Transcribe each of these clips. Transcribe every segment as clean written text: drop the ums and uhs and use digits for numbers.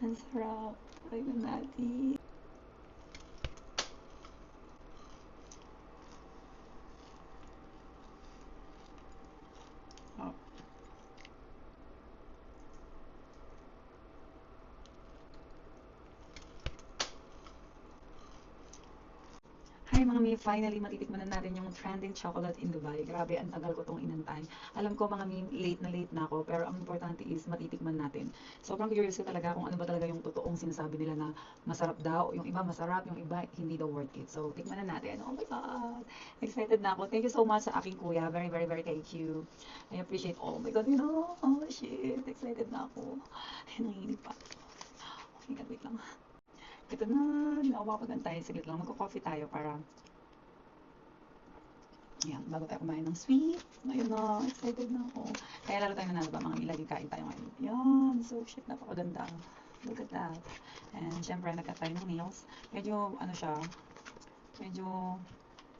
Ang sarap. Tignan natin. Oh. Hi mga mi, finally matitikman na natin yung trending chocolate in Dubai. Grabe, ang tagal ko itong inantay. Alam ko mga mi, late na ako, pero ang importante is matitikman natin. Sobrang curious ko talaga kung ano ba talaga yung totoong sinasabi nila na masarap daw. Yung iba masarap, yung iba hindi daw worth it. So, tikman na natin. Oh my God! Excited na ako. Thank you so much sa aking kuya. Very, very, very thank you. I appreciate, oh my God, you know, oh shit, excited na ako. Ay, nanginginig pa. Oh my God, wait lang. Ito na, hindi na ako makapagantay. Saglit lang, magko-coffee tayo para ayan, bago tayo kumain ng sweet. Ngayon na, excited na ako. Kaya lalo tayo nanalo ba mga nilagi kain tayo ngayon. Yan, so shit, napakaganda. Look at that. And syempre, nagkat tayo ng nails. Medyo, ano siya, medyo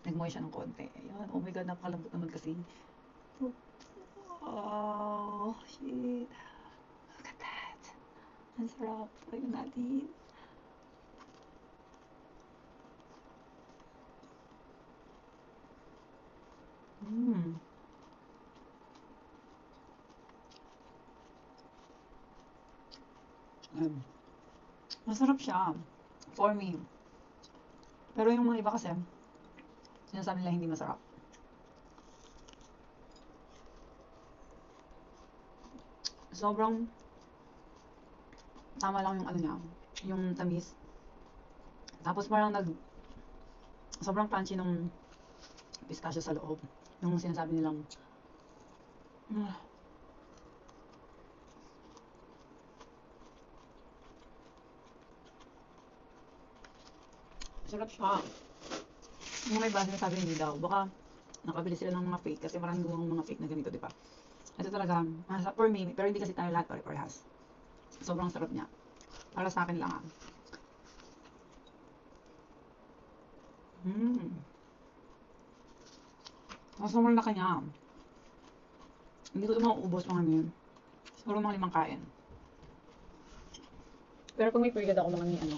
nagmoy siya ng konti. Ayan, oh my god, napakalambot naman kasi. Oh, shit. Look at that. Ang sarap. Tignan natin. Mmm. Masarap siya. For me. Pero yung mga iba kasi, sinasabi nila hindi masarap. Sobrang tama lang yung ano niya, yung tamis. Tapos parang sobrang crunchy nung pistachio sa loob. Yung sinasabi nilang, ah, sarap siya. Yung may iba sinasabi hindi daw. Baka nakabili sila ng mga fake kasi maraming gumang mga fake na ganito, di ba? Ito talaga, for me, pero hindi kasi tayo lahat pare-parehas. Sobrang sarap niya. Para sa akin lang ah. Mmm. Sobrang laki niya. Hindi ko ito mauubos mga ngayon. Siguro mga 5 kain. Pero kung may period ako mga ano,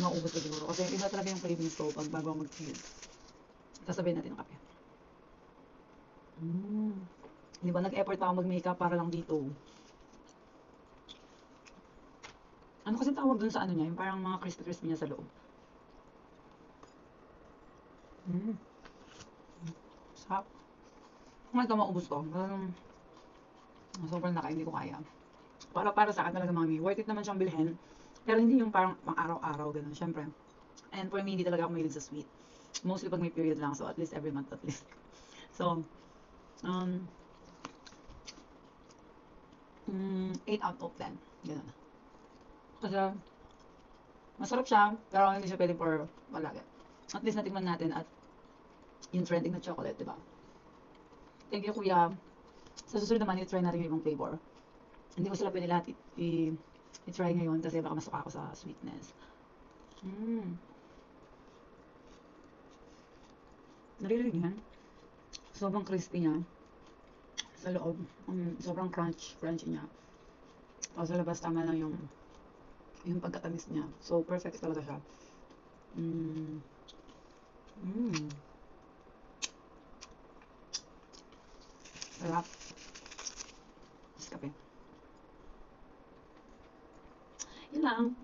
mauubos ko siguro. Kasi iba talaga yung cravings ko pag bago ako mag-period. Sasabihin natin ang kape. Mm. Di ba nag-effort pa ako mag-makeup para lang dito. Ano kasi tawag dun sa ano niya, yung parang mga crispy-crispy niya sa loob. Mm. Sarap. Kung ito maubos ko, sobrang naka, hindi ko kaya. Para sa akin talaga mami, worth it naman siyang bilhin. Pero hindi yung parang pang araw-araw ganun, syempre. And for me, hindi talaga ako mahilig sa sweet. Mostly pag may period lang, so at least every month at least. So, um, 8 out of 10. Ganun. Kasi, masarap siya, pero hindi siya pwede for palagi. At least natikman natin at yung trending na chocolate, di ba? Thank you, kuya. Sa susunod naman, i-try natin yung ibang flavor. Hindi ko sila pwede lahat i-try ngayon kasi baka masuka ako sa sweetness. Mm. Naririnig yan? Sobrang crispy niya. Sa loob, sobrang crunchy niya. Tapos sa labas, tama lang yung pagkatamis niya. So, perfect talaga siya. Mm. Mm. Sarap. Mas kape. Yun lang.